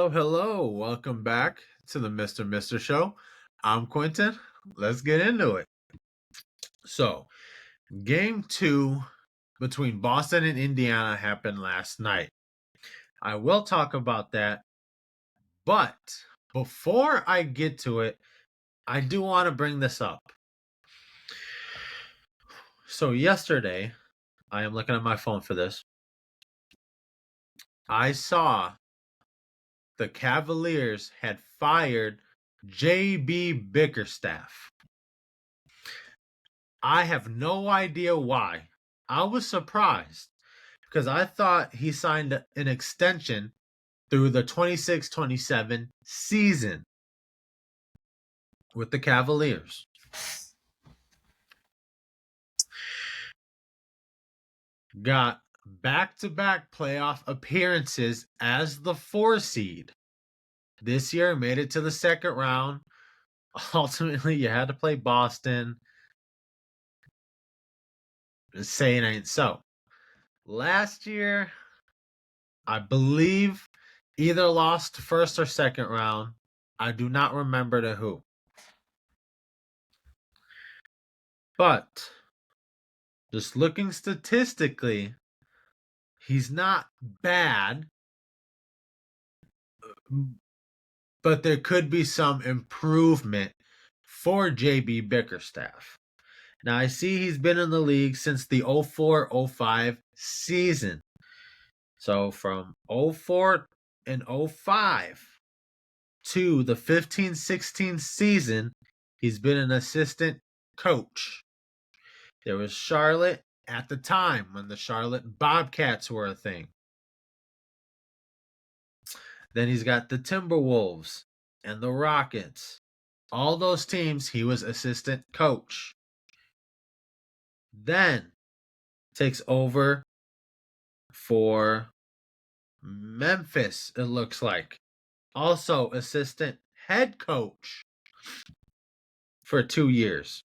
Hello, hello. Welcome back to the Mr. Show. I'm Quentin. Let's get into it. So, game two between Boston and Indiana happened last night. I will talk about that, but before I get to it, I do want to bring this up. So, yesterday, I am looking at my phone for this. I saw the Cavaliers had fired JB Bickerstaff. I have no idea why. I was surprised because I thought he signed an extension through the 26-27 season with the Cavaliers. Got back-to-back playoff appearances as the 4 seed. This year made it to the second round. Ultimately, you had to play Boston. Saying ain't so. Last year, I believe either lost first or second round. I do not remember to who. But just looking statistically, he's not bad. But there could be some improvement for JB Bickerstaff. Now, I see he's been in the league since the 04-05 season. So from 04 and 05 to the 15-16 season, he's been an assistant coach. There was Charlotte at the time when the Charlotte Bobcats were a thing. Then he's got the Timberwolves and the Rockets. All those teams, he was assistant coach. Then takes over for Memphis, it looks like. Also assistant head coach for 2 years.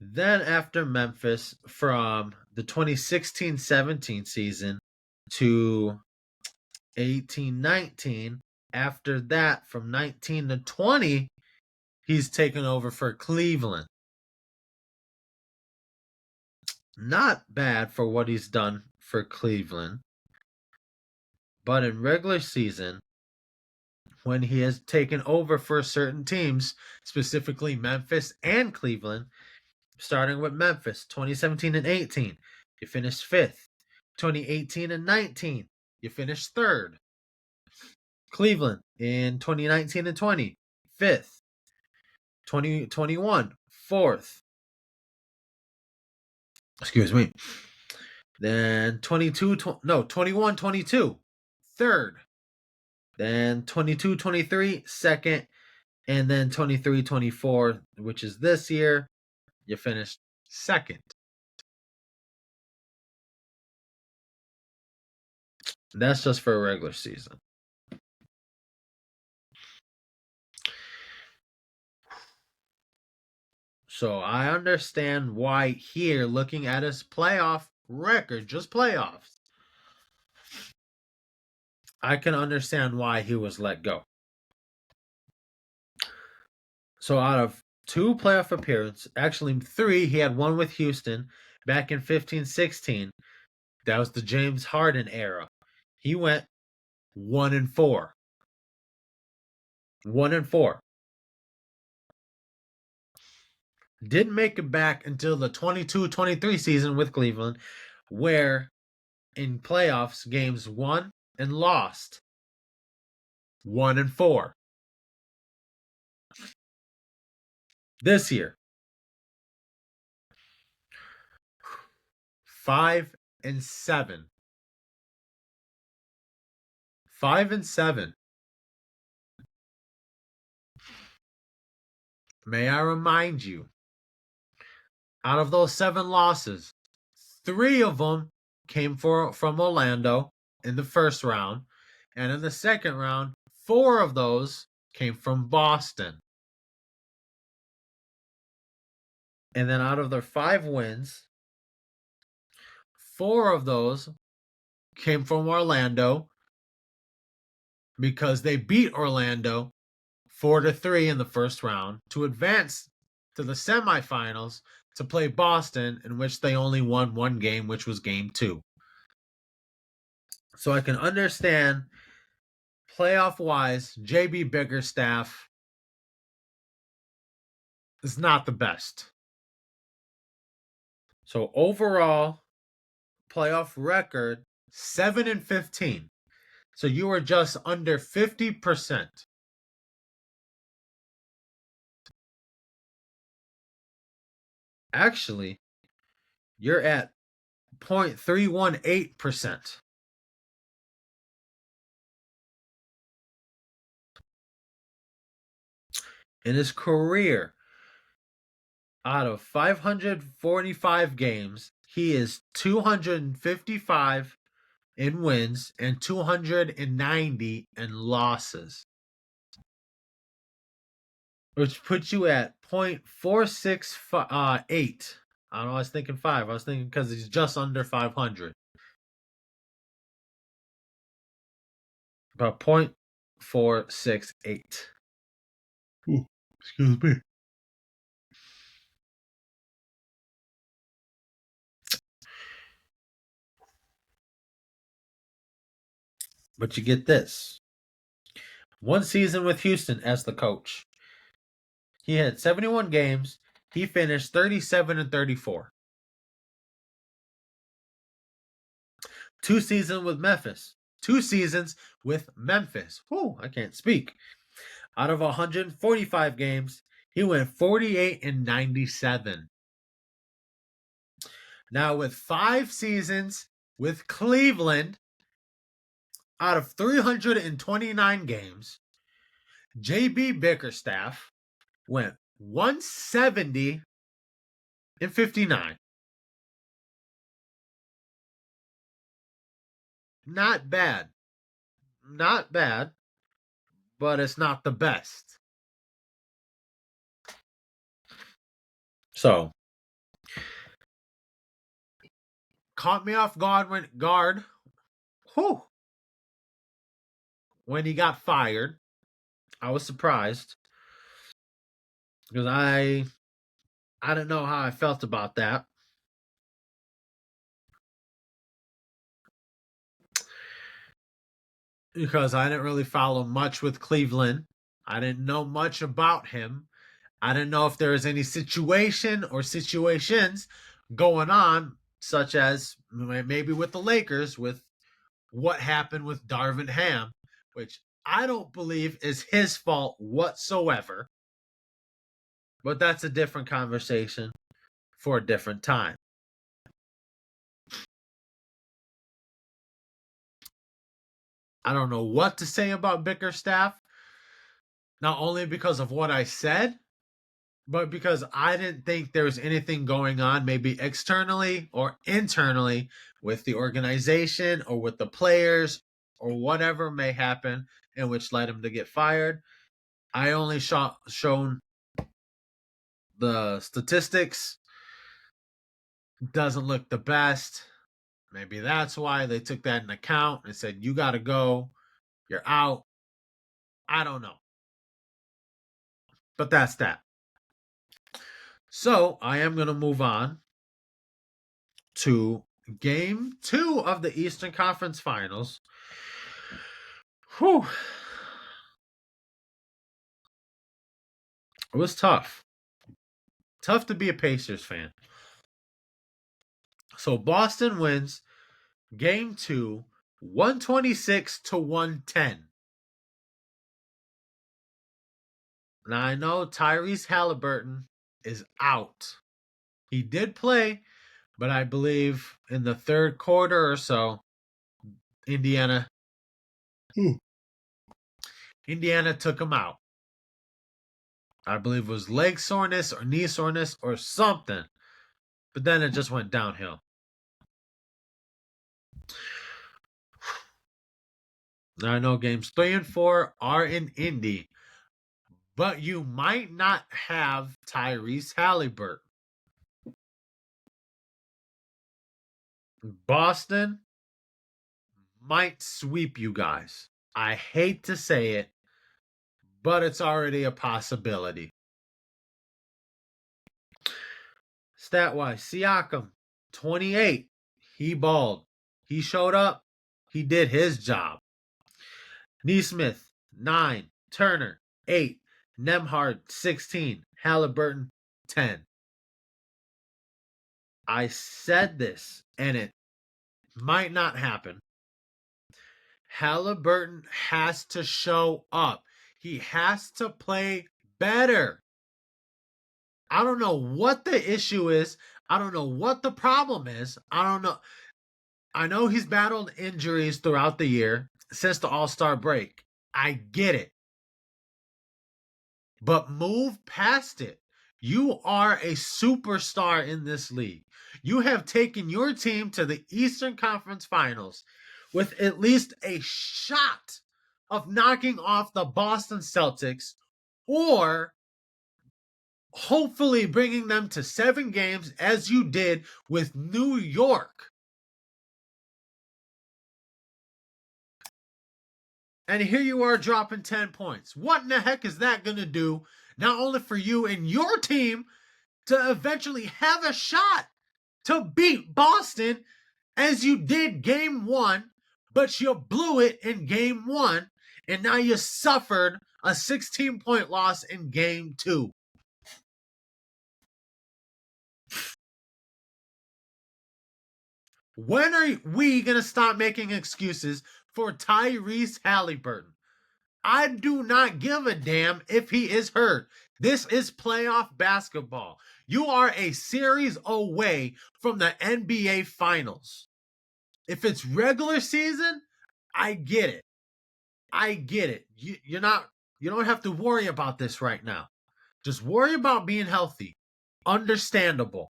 Then after Memphis, from the 2016-17 season to 18-19, after that, from 19 to 20, he's taken over for Cleveland. Not bad for what he's done for Cleveland. But in regular season, when he has taken over for certain teams, specifically Memphis and Cleveland, starting with Memphis, 2017 and 18, you finished 5th. 2018 and 19, you finished 3rd. Cleveland in 2019 and 20, 5th. 2021, 4th. Excuse me. Then 21, 22, 3rd. Then 22, 23, 2nd. And then 23, 24, which is this year, you finished 2nd. That's just for a regular season. So I understand why here, looking at his playoff record, just playoffs, I can understand why he was let go. So out of 2 playoff appearances, actually 3, he had one with Houston back in 15-16. That was the James Harden era. He went 1-4. 1-4. Didn't make it back until the 22-23 season with Cleveland, where in playoffs games won and lost. 1-4. This year, 5-7. 5-7. May I remind you, out of those 7 losses, 3 of them came from Orlando in the first round, and in the second round, 4 of those came from Boston. And then out of their 5 wins, 4 of those came from Orlando, because they beat Orlando 4-3 in the first round to advance to the semifinals to play Boston, in which they only won one game, which was game 2. So I can understand playoff wise, JB Bickerstaff is not the best. So overall, playoff record 7-15. So you are just under 50%. Actually, you're at 0.318%. In his career, out of 545 games, he is 255 in wins and 290 in losses, which puts you at 0.468. I don't know, I was thinking 5. I was thinking because he's just under 500. About 0.468. Ooh, excuse me. But you get this. One season with Houston as the coach. He had 71 games. He finished 37-34. 2 seasons with Memphis. 2 seasons with Memphis. Whew, I can't speak. Out of 145 games, he went 48-97. Now with 5 seasons with Cleveland, out of 329 games, JB Bickerstaff went 170-59. Not bad. Not bad, but it's not the best. So, caught me off guard when he got fired. I was surprised because I didn't know how I felt about that. Because I didn't really follow much with Cleveland. I didn't know much about him. I didn't know if there was any situation or situations going on, such as maybe with the Lakers, with what happened with Darvin Ham, which I don't believe is his fault whatsoever. But that's a different conversation for a different time. I don't know what to say about Bickerstaff, not only because of what I said, but because I didn't think there was anything going on, maybe externally or internally, with the organization or with the players or whatever may happen, in which led him to get fired. I only shown the statistics. Doesn't look the best. Maybe that's why they took that into account and said, you got to go. You're out. I don't know. But that's that. So I am going to move on to game 2 of the Eastern Conference Finals. Whew. It was tough. Tough to be a Pacers fan. So Boston wins game 2, 126-110. Now I know Tyrese Halliburton is out. He did play, but I believe in the third quarter or so, Indiana took him out. I believe it was leg soreness or knee soreness or something. But then it just went downhill. Now I know games 3 and 4 are in Indy, but you might not have Tyrese Halliburton. Boston might sweep you guys. I hate to say it, but it's already a possibility. Stat-wise, Siakam, 28. He balled. He showed up. He did his job. Neesmith, 9. Turner, 8. Nemhard, 16. Halliburton, 10. I said this, and it might not happen. Halliburton has to show up. He has to play better. I don't know what the issue is. I don't know what the problem is. I don't know. I know he's battled injuries throughout the year since the All-Star break. I get it. But move past it. You are a superstar in this league. You have taken your team to the Eastern Conference Finals with at least a shot of knocking off the Boston Celtics or hopefully bringing them to 7 games as you did with New York. And here you are dropping 10 points. What in the heck is that going to do, not only for you and your team, to eventually have a shot to beat Boston as you did game 1, but you blew it in game 1, and now you suffered a 16-point loss in game 2. When are we going to stop making excuses for Tyrese Halliburton? I do not give a damn if he is hurt. This is playoff basketball. You are a series away from the NBA Finals. If it's regular season, I get it. I get it. You don't have to worry about this right now. Just worry about being healthy. Understandable.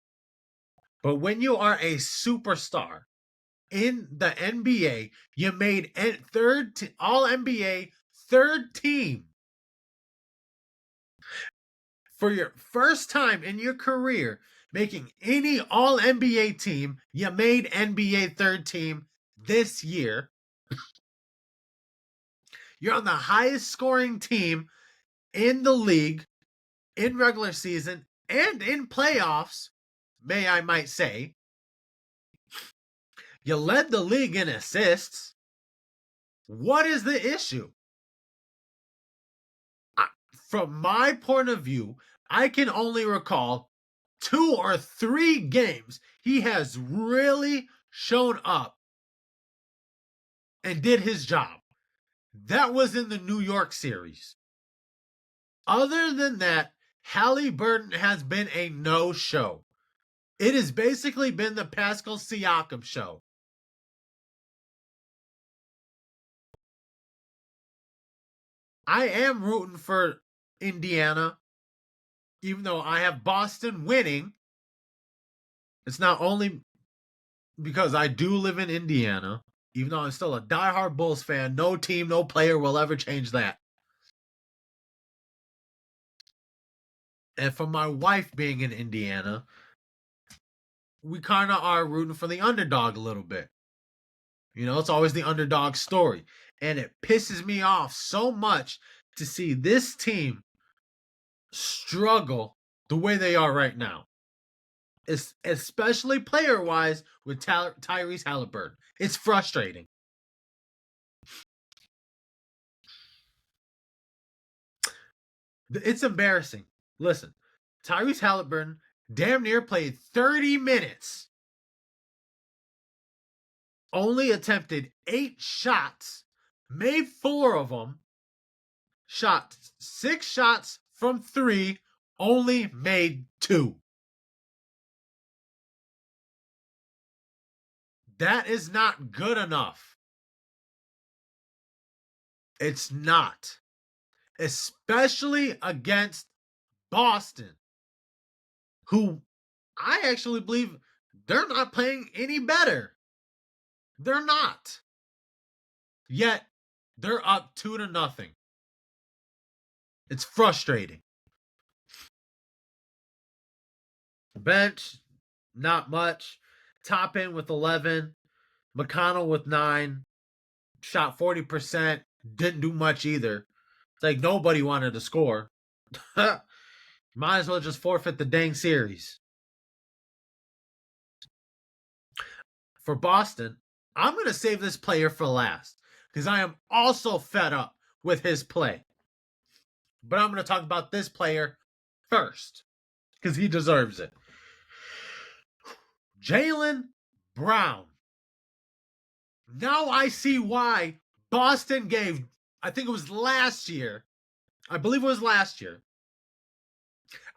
But when you are a superstar in the NBA, you made all NBA third team. For your first time in your career making any all NBA team, you made NBA third team this year. You're on the highest scoring team in the league in regular season and in playoffs, I might say. You led the league in assists. What is the issue? From my point of view, I can only recall 2 or 3 games he has really shown up and did his job. That was in the New York series. Other than that, Halliburton has been a no-show. It has basically been the Pascal Siakam show. I am rooting for Indiana, even though I have Boston winning. It's not only because I do live in Indiana, even though I'm still a diehard Bulls fan. No team, no player will ever change that. And for my wife being in Indiana, we kind of are rooting for the underdog a little bit. You know, it's always the underdog story. And it pisses me off so much to see this team struggle the way they are right now. Especially player-wise with Tyrese Halliburton. It's frustrating. It's embarrassing. Listen, Tyrese Halliburton damn near played 30 minutes. Only attempted 8 shots, made 4 of them, shot 6 shots from 3, only made 2. That is not good enough. It's not. Especially against Boston, who I actually believe they're not playing any better. They're not. Yet, they're up 2-0. It's frustrating. Bench, not much. Top end with 11. McConnell with 9. Shot 40%. didn't do much either. It's like nobody wanted to score. Might as well just forfeit the dang series. For Boston, I'm going to save this player for last because I am also fed up with his play. But I'm going to talk about this player first because he deserves it. Jaylen Brown. Now I see why Boston gave, I think it was last year. I believe it was last year.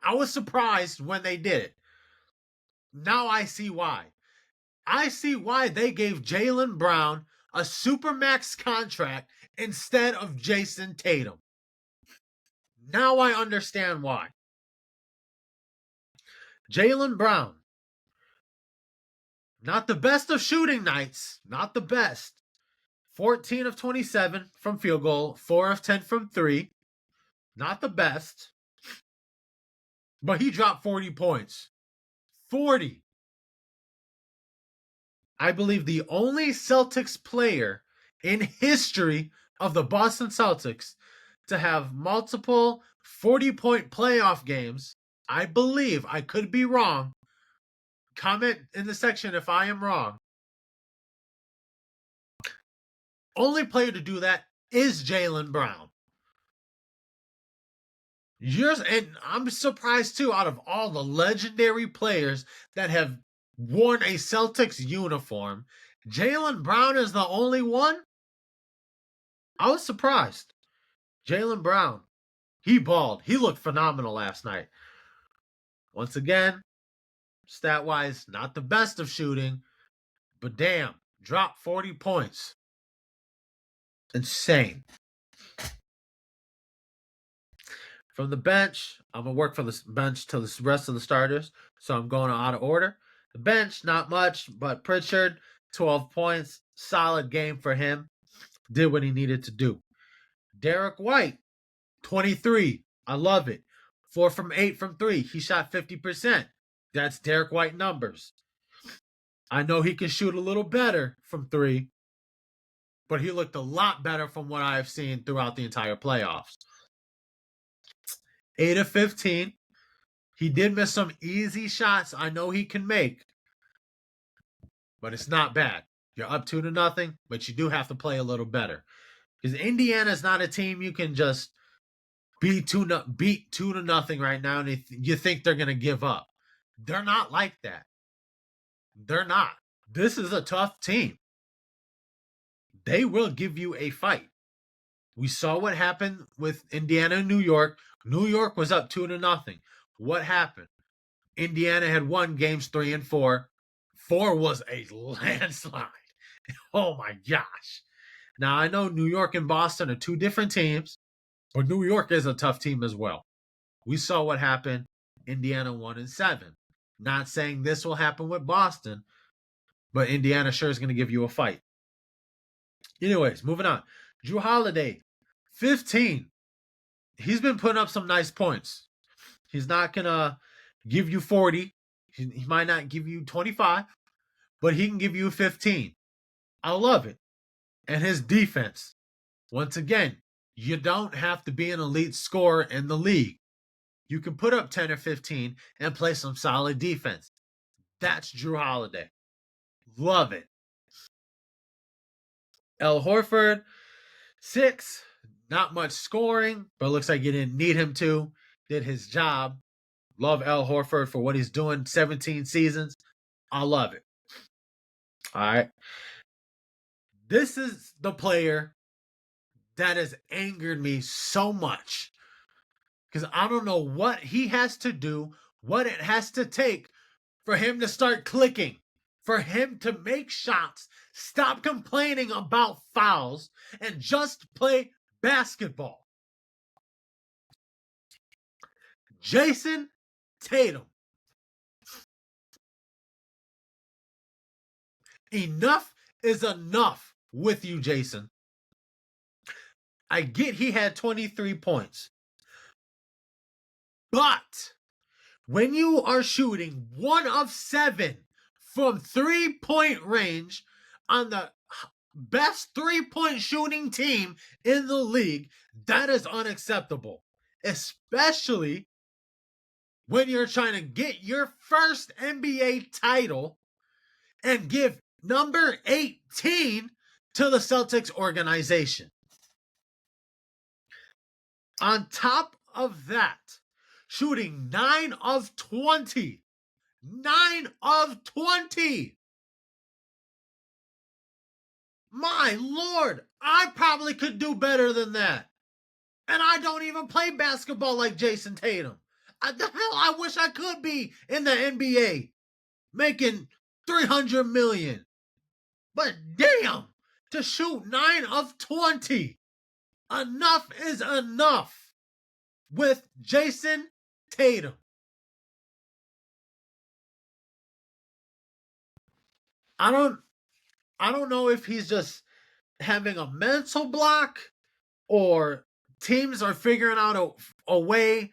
I was surprised when they did it. Now I see why. I see why they gave Jaylen Brown a supermax contract instead of Jayson Tatum. Now I understand why. Jaylen Brown, not the best of shooting nights, not the best. 14 of 27 from field goal, 4 of 10 from 3. Not the best. But he dropped 40 points. 40. I believe the only Celtics player in history of the Boston Celtics to have multiple 40-point playoff games. I believe, I could be wrong. Comment in the section if I am wrong. Only player to do that is Jaylen Brown. And I'm surprised too, out of all the legendary players that have worn a Celtics uniform, Jaylen Brown is the only one? I was surprised. Jaylen Brown, he balled. He looked phenomenal last night. Once again, stat-wise, not the best of shooting, but damn, dropped 40 points. Insane. From the bench, I'm going to work from the bench to the rest of the starters, so I'm going out of order. The bench, not much, but Pritchard, 12 points. Solid game for him. Did what he needed to do. Derek White, 23. I love it. 4 from 8 from 3. He shot 50%. That's Derek White numbers. I know he can shoot a little better from 3, but he looked a lot better from what I've seen throughout the entire playoffs. 8 of 15. He did miss some easy shots I know he can make, but it's not bad. You're up 2-0, but you do have to play a little better. Because Indiana's not a team you can just beat 2-0 right now and you think they're going to give up. They're not like that. They're not. This is a tough team. They will give you a fight. We saw what happened with Indiana and New York. New York was up 2-0. What happened? Indiana had won games 3 and 4. 4 was a landslide. Oh my gosh. Now I know New York and Boston are 2 different teams, but New York is a tough team as well. We saw what happened. Indiana 1-7. Not saying this will happen with Boston, but Indiana sure is going to give you a fight. Anyways, moving on. Jrue Holiday, 15. He's been putting up some nice points. He's not going to give you 40. He might not give you 25, but he can give you 15. I love it. And his defense. Once again, you don't have to be an elite scorer in the league. You can put up 10 or 15 and play some solid defense. That's Jrue Holiday. Love it. Al Horford, 6. Not much scoring, but it looks like you didn't need him to. Did his job. Love Al Horford for what he's doing. 17 seasons. I love it. All right. This is the player that has angered me so much. Because I don't know what he has to do, what it has to take for him to start clicking, for him to make shots, stop complaining about fouls, and just play basketball. Jayson Tatum. Enough is enough with you, Jayson. I get he had 23 points. But when you are shooting 1 of 7 from 3-point range on the best three-point shooting team in the league. That is unacceptable, especially when you're trying to get your first NBA title and give number 18 to the Celtics organization. On top of that, shooting 9 of 20. 9 of 20. My Lord, I probably could do better than that. And I don't even play basketball like Jayson Tatum. The hell, I wish I could be in the NBA making $300 million. But damn, to shoot 9 of 20. Enough is enough with Jayson Tatum. I don't know if he's just having a mental block or teams are figuring out a way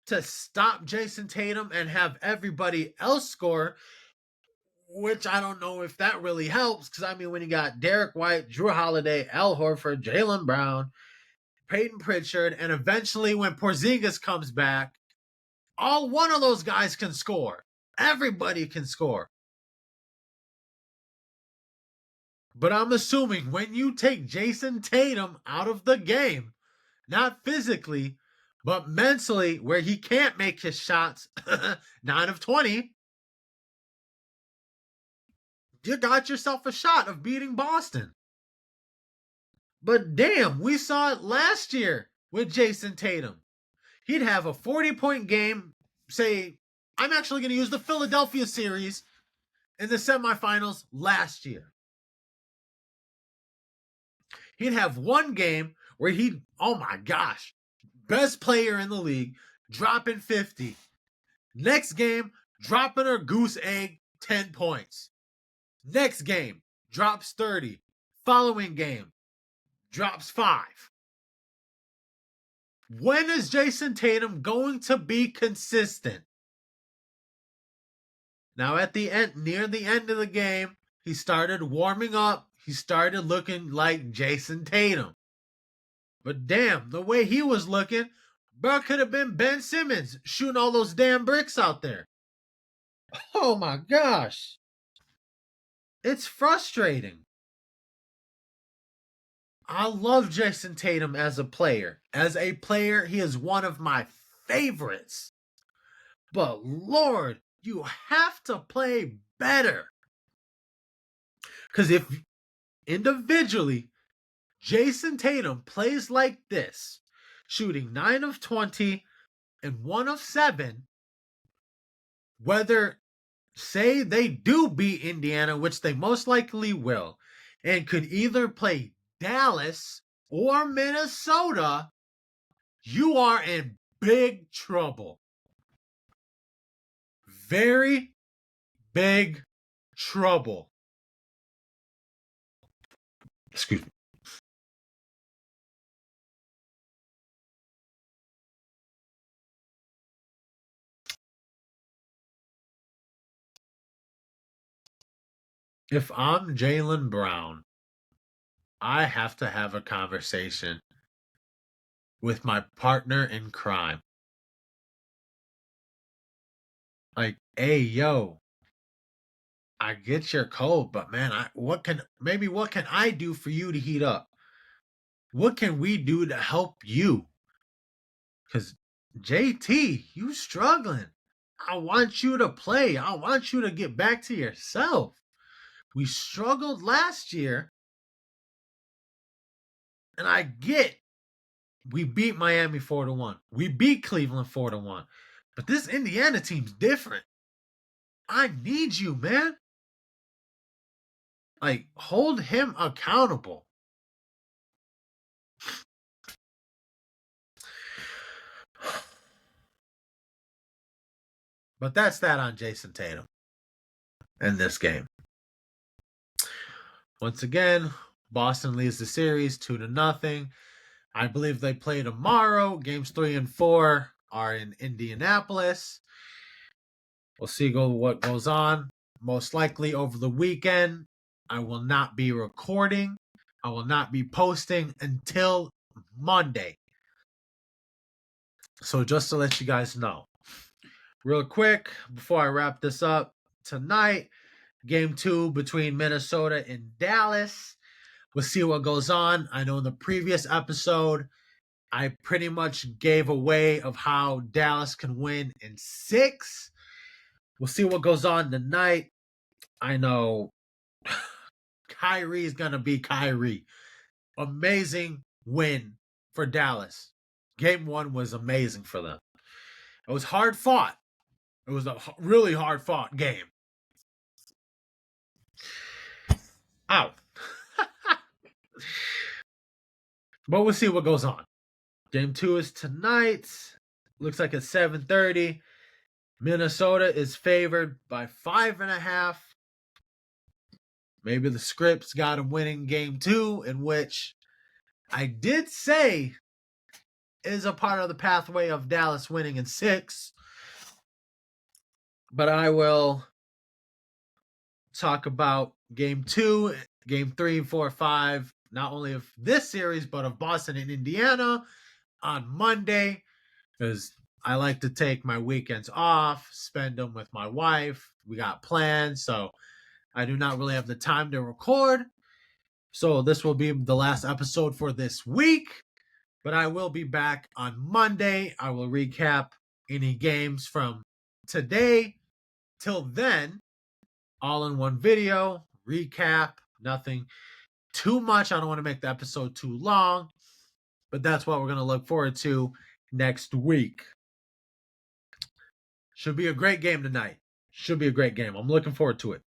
to stop Jayson Tatum and have everybody else score, which I don't know if that really helps. Because, I mean, when you got Derek White, Drew Holiday, Al Horford, Jaylen Brown, Peyton Pritchard, and eventually when Porzingis comes back, all one of those guys can score. Everybody can score. But I'm assuming when you take Jayson Tatum out of the game, not physically, but mentally, where he can't make his shots, 9 of 20, you got yourself a shot of beating Boston. But damn, we saw it last year with Jayson Tatum. He'd have a 40-point game, say, I'm actually going to use the Philadelphia series in the semifinals last year. He'd have one game where oh my gosh, best player in the league, dropping 50. Next game, dropping a goose egg, 10 points. Next game, drops 30. Following game, drops 5. When is Jayson Tatum going to be consistent? Now at the end, near the end of the game, he started warming up. He started looking like Jayson Tatum. But damn, the way he was looking, bro, could have been Ben Simmons shooting all those damn bricks out there. Oh my gosh. It's frustrating. I love Jayson Tatum as a player. As a player, he is one of my favorites. But Lord, you have to play better. Because if individually, Jayson Tatum plays like this, shooting 9 of 20 and 1 of 7, whether, say, they do beat Indiana, which they most likely will, and could either play Dallas or Minnesota, you are in big trouble. Very big trouble. Excuse me. If I'm Jaylen Brown, I have to have a conversation with my partner in crime. Like, hey, yo, I get your cold, but man, what can I do for you to heat up? What can we do to help you? Because JT, you struggling. I want you to play. I want you to get back to yourself. We struggled last year. And I get we beat Miami 4-1. We beat Cleveland 4-1. But this Indiana team's different. I need you, man. Like, hold him accountable. But that's that on Jayson Tatum in this game. Once again, Boston leads the series 2-0. I believe they play tomorrow. Games 3 and 4 are in Indianapolis. We'll see what goes on. Most likely over the weekend, I will not be recording. I will not be posting until Monday. So just to let you guys know. Real quick, before I wrap this up, tonight, game 2 between Minnesota and Dallas. We'll see what goes on. I know in the previous episode, I pretty much gave away of how Dallas can win in 6. We'll see what goes on tonight. I know Kyrie's going to be Kyrie. Amazing win for Dallas. Game 1 was amazing for them. It was hard fought. It was a really hard fought game. Ow. But we'll see what goes on. Game 2 is tonight. Looks like it's 7:30. Minnesota is favored by 5.5. Maybe the script's got them winning game 2, in which I did say is a part of the pathway of Dallas winning in 6. But I will talk about game 2, game 3, 4, 5, not only of this series, but of Boston and Indiana on Monday, because I like to take my weekends off, spend them with my wife. We got plans, so I do not really have the time to record. So this will be the last episode for this week, but I will be back on Monday. I will recap any games from today till then, all in one video, recap, nothing too much. I don't want to make the episode too long, but that's what we're going to look forward to next week. Should be a great game tonight. Should be a great game. I'm looking forward to it.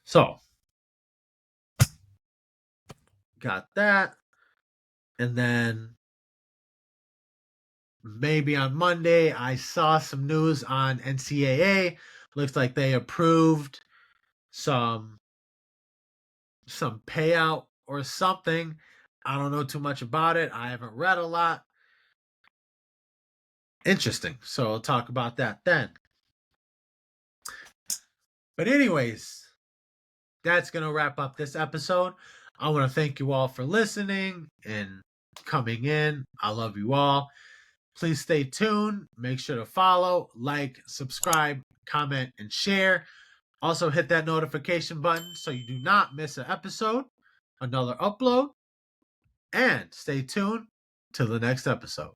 So, got that. And then maybe on Monday, I saw some news on NCAA. Looks like they approved some payout or something. I don't know too much about it. I haven't read a lot. Interesting. So I'll talk about that then. But anyways, that's going to wrap up this episode. I want to thank you all for listening and coming in. I love you all. Please stay tuned. Make sure to follow, like, subscribe, comment, and share. Also hit that notification button so you do not miss an episode, another upload. And stay tuned till the next episode.